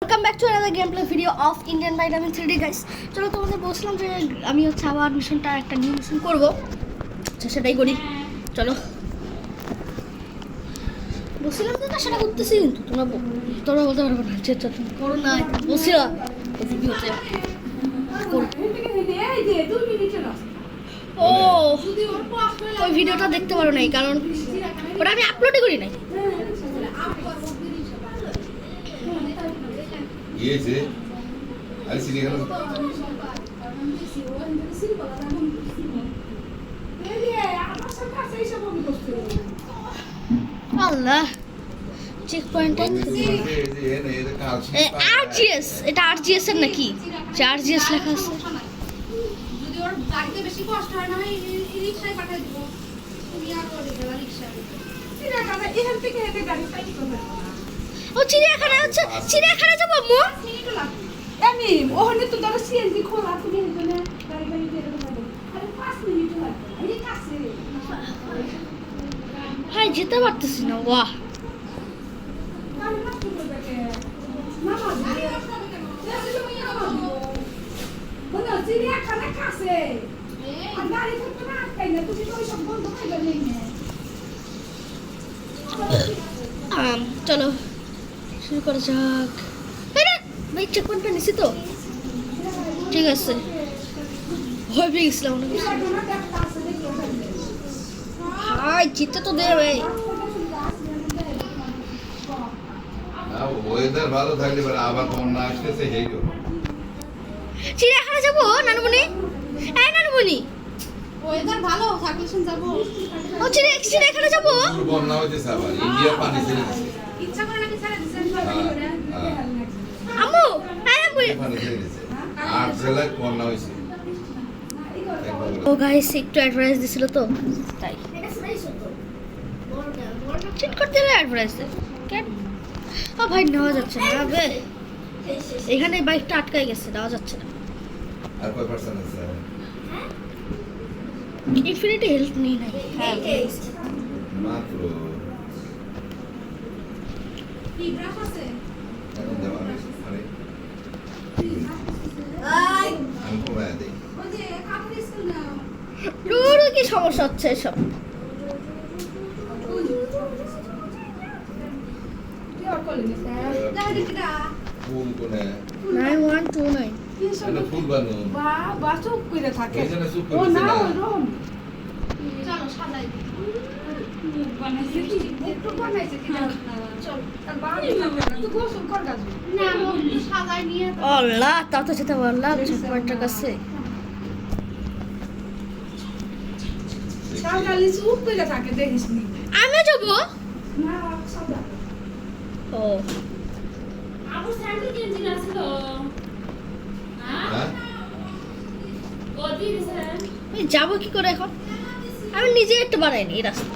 Welcome back to another game play video of Indian vitamin 3D guys. চলো তোমাদের বলছিলাম যে আমি হচ্ছে আবার মিশনটা একটা নিউ মিশন করবো, আচ্ছা সেটাই করি। চলো বলছিলাম যে না সেটা করতেছি, কিন্তু তোমরা বলতে পারবে না যে তুমি করো না, বলছিলাম ভিডিওতে ও ওই ভিডিওটা দেখতে পারো নাই, কারণ ওটা আমি আপলোডই করি নাই। Yes, I'll see you. আল্লাহ চেক পয়েন্ট আরজিএস, এটা আরজিএস এর নাকি? যে আরজিএস লেখা আছে। যদি ওর গাড়িতে বেশি কষ্ট হয় না, এই রিকশায় পাঠিয়ে দিব। তুমি আর করে গেলা রিকশায়। চিড়িয়াখানা এখান থেকে হেঁটে গাড়ি পাই করবে। ও চিড়িয়াখানা হচ্ছে, চিড়িয়াখানা যাব আম্মু। এমনি ওখানে তো ধরো সিএনজি খোলা, তুমি এখানে গাড়ি গাড়ি দিয়ে দেবো। আরে 5 মিনিট লাগবে, এই কাছে। ভাই যেতে পারতেছি না, ওয়াহ গাড়ি নষ্ট করবে কে? মামা দিয়ে বলো চিড়িয়াখানা কাছে। আর গাড়ি থাকবে না, আটকাই না, তুমি তো ওইসব বন্ধ করে দেবে না। চলো শুরু করা যাক। ভাই চেক পয়েন্টটা নিছি তো, ঠিক আছে। ভয় পেয়ে গেছিলাম অনেক। হাই জিতে তো দে ভাই। ওয়েদার ভালো থাকলে পরে আবার বন্যা আসতেছে হেই গো। চিড়িয়াখানা যাবো নানুমণি, এই নানুমণি ওয়েদার ভালো থাকলে শুন যাবো। ও চিড়িয়াখানা যাবো। বন্যা হইতেছে আবার ইন্ডিয়া পানি ছেড়ে দিছে। ইচ্ছা করে নাকি ছেড়ে দিছেন? আম্মু এই আম্মু পানি ছেড়ে দিছে। 8 জেলায় বন্যা হইছে। ও গাইস একটু অ্যাডভাইস দিছিল তো তাই চিট করতে হলে অ্যাডভাইস কেন। ও ভাই নেওয়া যাচ্ছে না বে, এখানে বাইকটা আটকাই গেছে, নেওয়া যাচ্ছে না। আর কয় পার্সেন্ট আছে? ইনফিনিটি হেলথ নেই নাই। হ্যাঁ মাত্র কি ব্রাশ আছে? এখন দেওয়া আরে আমি কমায় দেই। ওই যে কাপড় স্কুল নাও। রোড কি সমস্যা হচ্ছে এসব। কি আর করলি স্যার? দেখা দেখি না। ফুল কোনে 9129 এটা ফুল বানু বা চুপ করে থাকে। ওই জন্য চুপ ও করে না না। ওরকম। চলো সাজাই দিই। মুখ বানাইছে কি? একটু বানাইছে কি? চল। আর বাড়ি না তুই গোসল কর গাজু। না মুখ সাজাই নিয়ে আল্লাহ তা তো যেতে পারলাম চেক পয়েন্টের কাছে। সাজালি চুপ করে থাকে দেখিস নি। আমিও যাবো। না সাজা। ও আবু স্যান্ডেল কিনছিল ছিল হ্যাঁ ওদি স্যার আমি যাবো কি করে এখন? আমি নিজে একটু বানাইনি এই রাস্তা।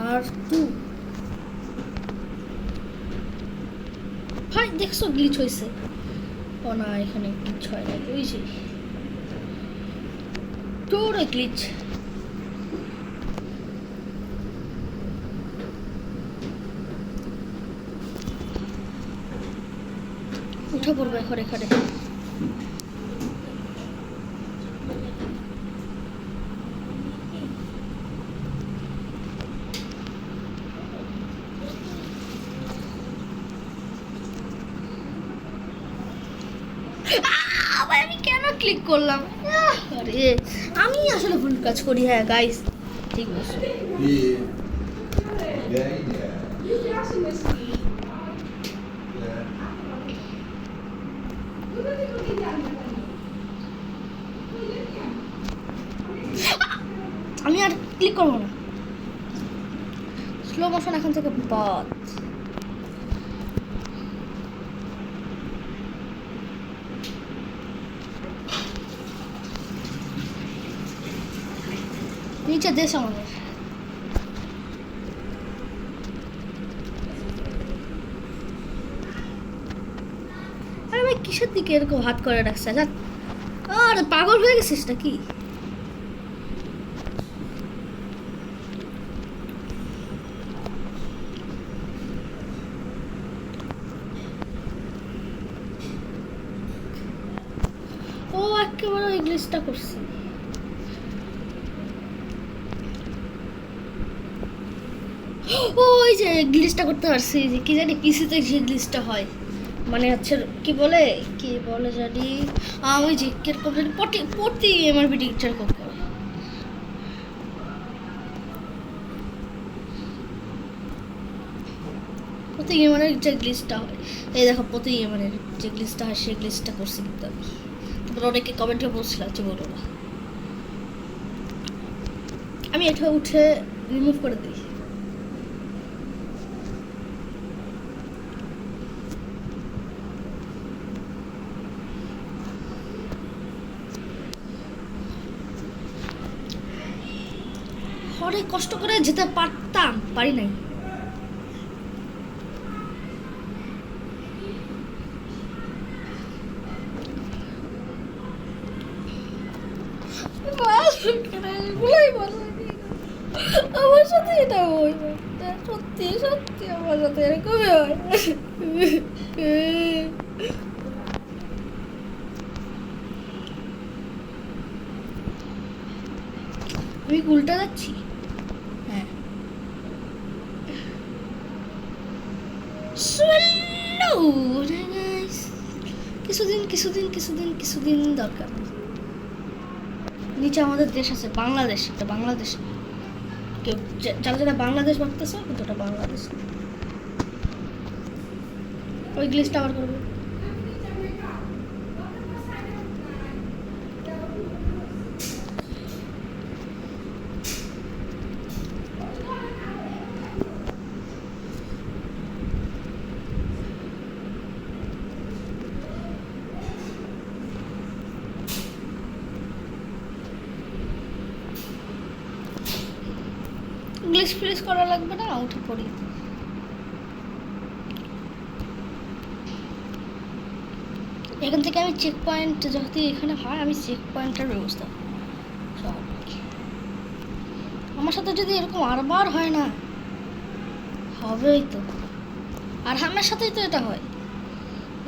আর তুই ভাই দেখছো গ্লিচ হয়েছে? ও না এখানে গ্লিচ হয় না, ওই যে তোর গ্লিচ। উঠে পড়বে এখন এখানে। আমি কেন ক্লিক করলাম? আরে আমি আসলে ভুল কাজ করি। হ্যাঁ গাইস ঠিক আছে। কি দেই না আমি আর ক্লিক করবো না। স্লো মোশন এখান থেকে বাদ। নিচে দেশ আমাদের। আরে ভাই কিসের দিকে এরকম হাত করে রাখছে? আর পাগল হয়ে গেছিস নাকি? গ্লিচটা করছি? ওই যে গ্লিচটা করতে পারছি, যে কি জানি পিসিতে যে গ্লিচটা হয়, মানে হচ্ছে কি বলে জানি, ওই যে কিরকম জানি প্রতি আমার ভিডিওটার করতে হয়। প্রতি গেমারের যে গ্লিচটা হয়, এই দেখো প্রতি গেমারের যে গ্লিচটা হয় সেই গ্লিচটা করছি কিন্তু আমি। তারপর অনেকে কমেন্টে বলছিলাম যে বলো না, আমি এটা উঠে রিমুভ করে দিই। অনেক কষ্ট করে যেতে পারতাম, পারি নাই। আমার সাথে এটা হয়, সত্যি সত্যি আমার সাথে এরকমই হয়। আমি উল্টা যাচ্ছি। হ্যাঁ, কিছুদিন দরকার। নিচে আমাদের দেশ আছে, বাংলাদেশ। এটা বাংলাদেশ, কেউ যারা বাংলাদেশ ভাবতেছে কিন্তু ওটা বাংলাদেশ। ওই গ্লিচটা আবার করবো। গ্লিচ ফ্লিচ করা লাগবে না, উঠে পড়ি। এখান থেকে আমি চেক পয়েন্ট, যেহেতু এখানে হয়, আমি চেক পয়েন্টের ব্যবস্থা সব। আমার সাথে যদি এরকম আরবার হয় না, হবেই তো। আর আমার সাথেই তো এটা হয়,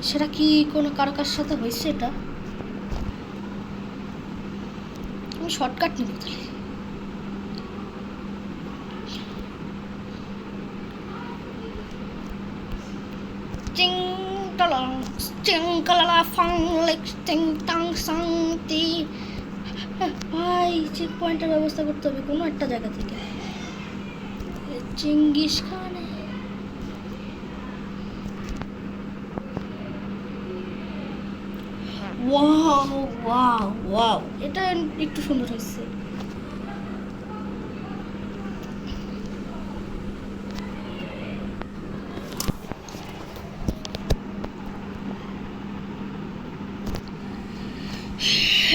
সেটা কি কোনো কার সাথে হয়েছে? এটা আমি শর্টকাট নিব তাহলে। ভাই চেক পয়েন্টের ব্যবস্থা করতে হবে কোনো একটা জায়গা থেকে। চিঙ্গিস খান, ওয়াও ওয়াও ওয়াও, এটা একটু সুন্দর হয়েছে।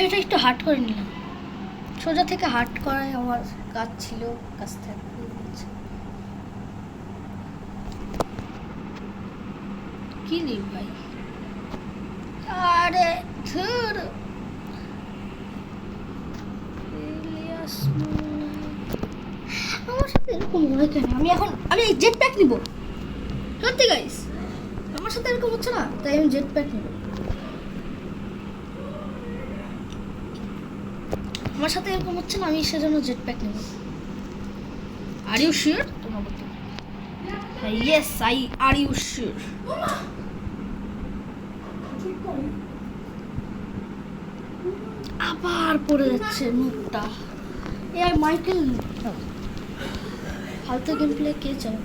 এটা একটু হার্ড করে নিলাম, সোজা থেকে হার্ড করাই আমার কাজ ছিল, কাজ থেকে কি লিভ ভাই। আরে ধুর, আমার সাথে এরকম হয় কেন? আমি জেট প্যাক নিব, সত্যি গাইস আমার সাথে এরকম হচ্ছে না, তাই আমি জেট প্যাক নিব। আমার সাথে এরকম হচ্ছে না, আমি সেজন্য জেট প্যাক নেব। Are you sure? তোমার বলতে হ্যাঁ, ইয়েস আর ইউ শিওর? আবার পড়ে যাচ্ছে মুখটা। এ আর মাইকেল ফালতু গেম প্লে কে চায়?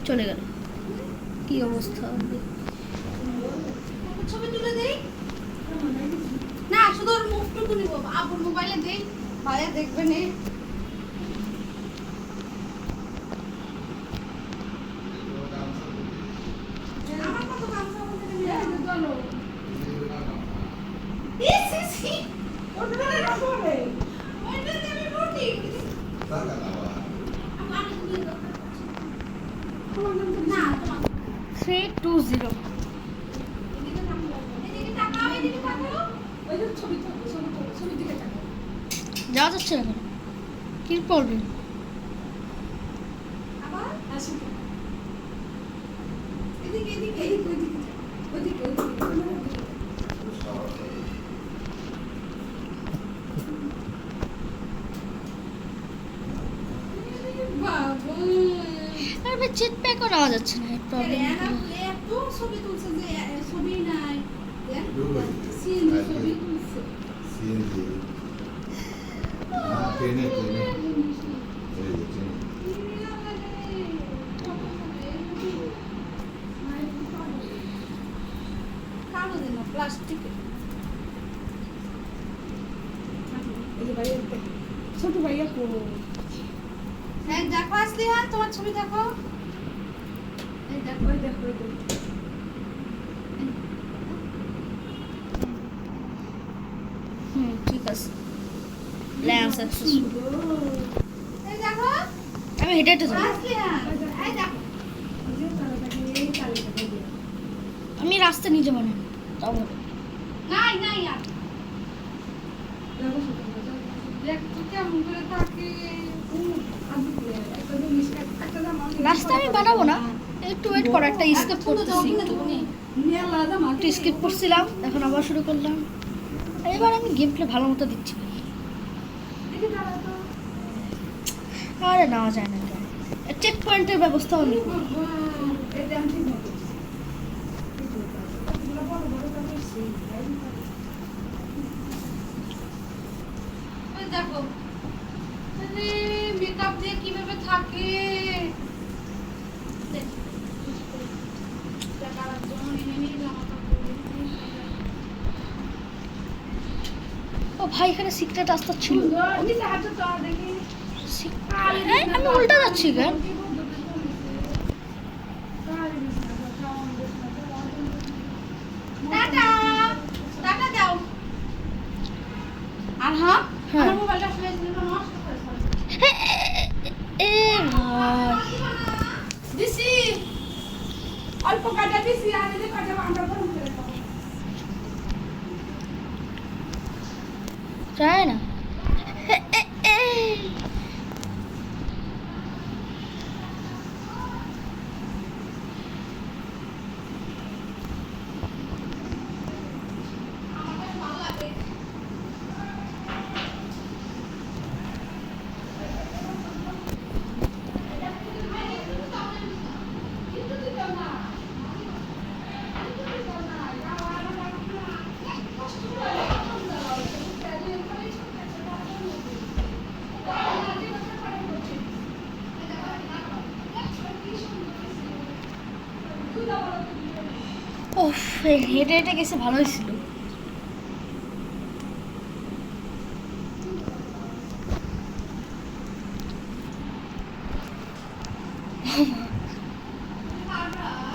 চলে গেল, কি অবস্থা। ছবি তুলে দেই না, শুধু ওর মুখটুকু নিব, আব্বুর মোবাইলে দেই, ভাইয়া দেখবে নে। আমার কত গামছা বলতে নিয়ে চলো। ইসি ওটা না করে ওইটা দেবে রুটি। টাকা দাও। আমার তুমি না 320 যাওয়া যাচ্ছে এখন, কি প্রবলেম? ওদিকে বাবু আর ভাই চেক প্যাকও নেওয়া যাচ্ছে না প্রবলেম এত ছবি তুলছে যে ছবি নাই দুবাই সিন ছবি তুলছে সিএনজি ট্রেনে ট্রেনে এই যে ট্রেনে কাগজে না প্লাস্টিক ছোট ভাইয়া কো হ্যাঁ দেখো আসলি হ্যাঁ তোমার ছবি দেখো এই দেখো ওই দেখো ওই দেখো। ঠিক আছে প্ল্যান সাকসেসফুল এই দেখো আমি হেঁটে হেঁটে যাবো আসলি হ্যাঁ এই দেখো ওই যে তালাটাকে এই তালিকাটা দিয়ে আমি রাস্তা নিজে বানাই তাও ভালো। নাই নাই আর দেখো ছোট ভাইয়া দেখ তো কেমন করে তাকে একটা জিনিস একটা জামা রাস্তা আমি বানাবো না একটু ওয়েট করো একটা স্কিপ করতেছি একটু মেলা জামা একটু স্কিপ করছিলাম এখন আবার শুরু করলাম এবার আমি গেম প্লে ভালো মতো দিচ্ছি দেখে দাঁড়া তো আরে নেওয়া যায় না চেক পয়েন্টের ব্যবস্থাও নেই এটা আমি ঠিক মতো এগুলো বড় বড় কাপড় সেই ওই দেখো আরে মেকআপ দিয়ে কিভাবে থাকে দেখ দেখার জন্য এনে জামা কাপড় ও ভাই এখানে সিক্রেট রাস্তা ছিল নিচে হাঁটো তো দেখি এই, আমি উল্টা যাচ্ছি কেন টাটা টাটা দাও আর হ্যাঁ হ্যাঁ। আমার মোবাইলটা ফেলে নষ্ট করে ফেলে এ ভাই দিছি অল্প কাটা দিছি আর এই যে কাটা আমরা গরম করে খাবো যায় না ওফ হেঁটে হেঁটে গেছে ভালো হয়েছিল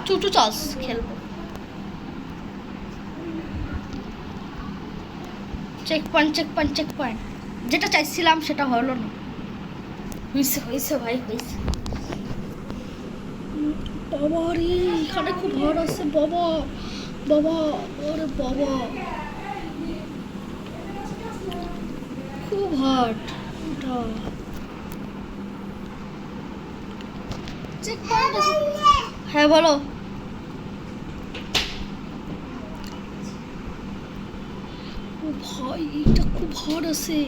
চুটু চাষ খেলবো চেক পয়েন্ট যেটা চাইছিলাম সেটা হলো না হয়েছে হয়েছে ভাই হয়েছে বাবা রে এখানে খুব ভাড় আছে বাবা বাবা ওরে বাবা খুব হার্ড এটা চেক পয়েন্ট আছে হ্যাঁ বলো ও ভাই এটা খুব হার্ড আছে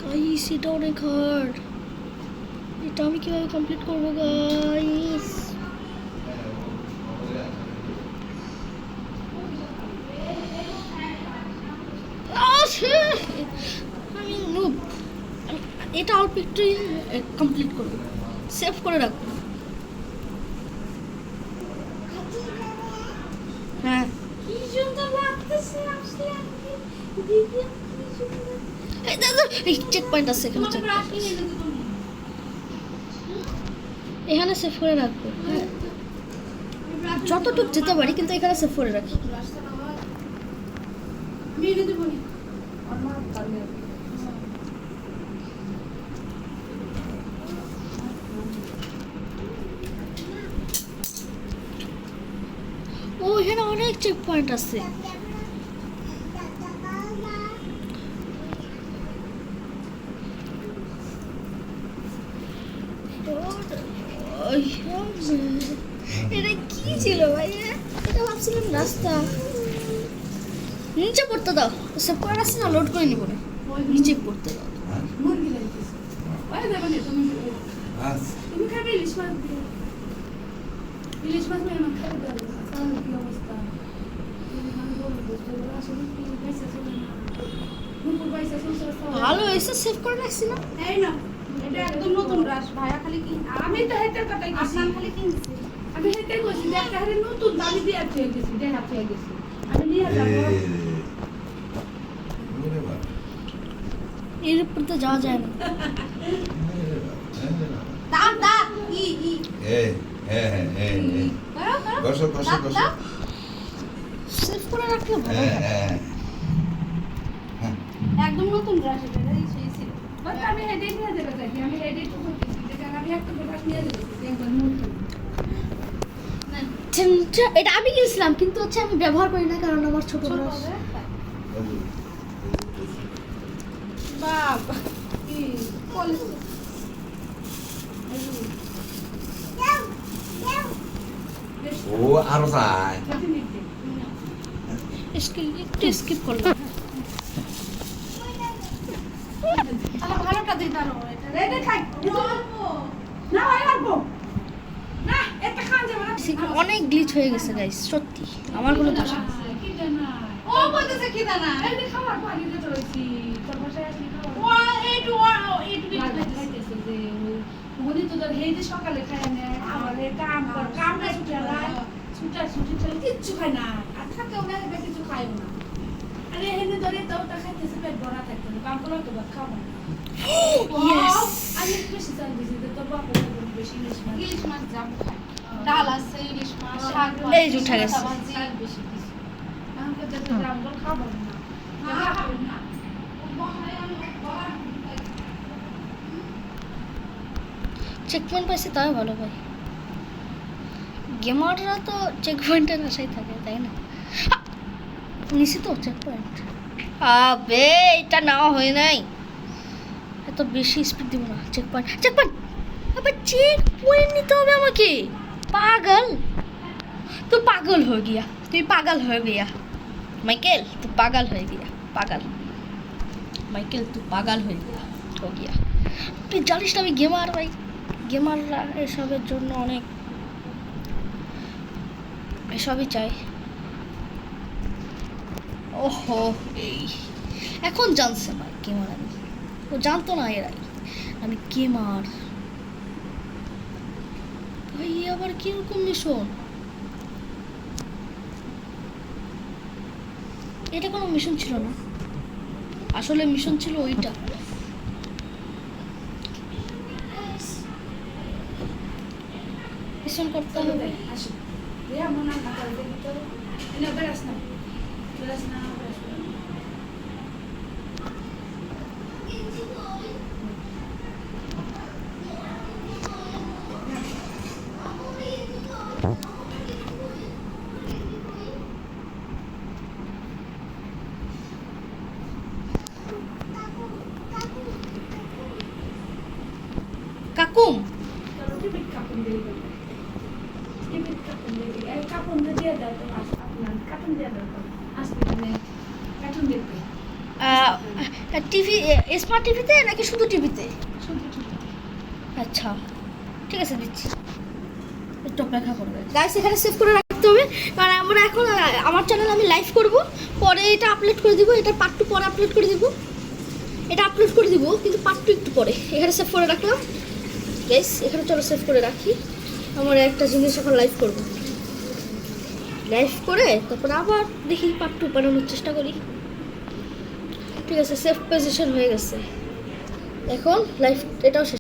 গাইস এটা অনেক হার্ড এটা আমি কিভাবে কমপ্লিট করবো গাইস আমি নুব এটা অল্প একটু কমপ্লিট করবো সেভ করে রাখবো হ্যাঁ কি সুন্দর লাগতেছে আসলে দিদি কি সুন্দর এই দাদা এই চেক পয়েন্ট আছে এখানে তোমাকে check ব্রাশ point কিনে আছে। এনে দেবো এখানে সেভ করে রাখবো হ্যাঁ ব্রাশ যতটুকু যেতে পারি কিন্তু এখানে সেভ করে রাখি ব্রাশটা নাও আমি এনে দেবো নি আমার তাহলে ও এখানে অনেক চেক পয়েন্ট আছে এটা কি ছিল ভাই? এটা ভাবছিলাম রাস্তা। নিচে পড়তে দাও, সেভ করে রাখছি না, লোড করে নিব না, নিচে পড়তে দাও। মুরগি লাগতেছে ওই দেবে না তুমি আচ্ছা তুমি খাবে ইলিশ মাছ দিয়ে ইলিশ মাছ মেয়ে আমার খাবে দাও তাহলে কি অবস্থা আমি বলবো বুঝতে পারো আসলে কি পয়সা চলে না নুপুর পয়সা চলছে ভালো হয়েছে, সেভ করে রাখছি না। এই না এটা একদম নতুন ব্রাশ ভাইয়া খালি কি আমি তো হেতের কথাই কইছি আপনার খালি কিনছি আমি হেতের কইছি যে একটা হারে নতুন দামি দিয়ে আছে গেছি দেহ আছে গেছি আমি নিয়ে যাব ওরে বাবা এর উপর তো যাওয়া যায় না। দাঁত দাঁত ই এই হ্যাঁ করো করো বসো বসো দাঁত, বসো দাঁত। সেভ করে রাখলে ভালো হ্যাঁ হয়। হ্যাঁ একদম নতুন ব্রাশ এটা সেই ছিল বাট আমি হেডেই নিয়ে যেতে চাই আমি হেডেই তো করতেছি যে আমি একটা ব্রাশ নিয়ে যেতে একবার নতুন এটা আমি কিনছিলাম, কিন্তু হচ্ছে আমি ব্যবহার করি না, কারণ আমার ছোট ছোট ব্রাশ। বাবা কি কলেজ ও আরো যায় একটু স্কিপ করলাম। তাহলে ভালোটা দিই দাঁড়ো এটা রেডে খাই না ভাই অল্প না একটা খান যাবে না অনেক গ্লিচ হয়ে গেছে গাইস, সত্যি আমার কোনো দোষ নেই। কি জানা ও বলতেছে কি দানা এই যে খাবার পানি দিতে রইছি তোর বাসায় আসলে খাবার ও এইটু খাইতেছে যে ওই তোদের হেই যে সকালে খাই না আমার এই কাম কর কাম না ছুটি চলে কিচ্ছু খায় না আর থাকেও না বেশি কিছু খায়ও না আরে হেনে ধরে তো তা খাইতেছে পেট ভরা থাকতে না কাম করলে তো ভাত খাবো না Yes! আমি একটু বেশি চাল দিছি যে তোর বাপু বেশি ইলিশ মাছ ইলিশ মাছ জাম খাই ডাল আছে ইলিশ মাছ শাক এই যে উঠে গেছে। শাক বেশি দিছি আমি তো দেখতে দাম করে খাবো না না চেক পয়েন্ট পাইছে তাই ভালো ভাই। গেমাররা তো চেক পয়েন্টের আশায় থাকে, তাই না? নিছি তো চেক পয়েন্ট। আবে এটা নেওয়া হয় নাই, এত বেশি স্পিড দিব না। চেক পয়েন্ট, চেক পয়েন্ট, আবে চেক পয়েন্ট নিতে হবে আমাকে। পাগল, तू पागल हो गया, तू पागल हो गया माइकल, तू पागल हो गया, पागल माइकल, तू पागल हो गया। তুই জানিস না আমি গেমার ভাই, গেমাররা এসবের জন্য অনেক এসবই চাই। ওহো এই এখন জানছে ভাই গেমার, আমি ও জানতো না এর আগে আমি গেমার ভাই। আবার কিরকম মিশন? এটা কোনো মিশন ছিল না, আসলে মিশন ছিল ওইটা। মিশন করতে হবে। আসো রিয়া মনে না করে দেখি তো এনে বেরাস না বেরাস না কাকুম চলো টিপিট কাপড় দিয়ে দেবো টিপিট কাপড় দিয়ে দিই এই কাপড় দিয়ে দাও তো আপনার কাপড় দিয়ে দাও তো আসতে মানে কাপড় দিতে টিভি, স্মার্ট টিভিতে নাকি শুধু টিভিতে? শুধু শুধু আচ্ছা ঠিক আছে, দিচ্ছি, একটু অপেক্ষা করবে গাইস। এখানে সেভ করে রাখতে হবে, কারণ আমরা এখন আমার চ্যানেল আমি লাইভ করব, পরে এটা আপলোড করে দিব, এটা পার্ট 2 পরে আপলোড করে দিব, এটা আপলোড করে দিব কিন্তু পার্ট 2 একটু পরে। এখানে সেভ করে রাখলাম গাইস, এখানে চলো সেভ করে রাখি। আমরা একটা জিনিস এখন লাইভ করব, লাইভ করে তারপর আবার দেখি পার্ট 2 বানানোর চেষ্টা করি। ঠিক আছে, সেভ পজিশন হয়ে গেছে, এখন লাইভ এটাও শেষ।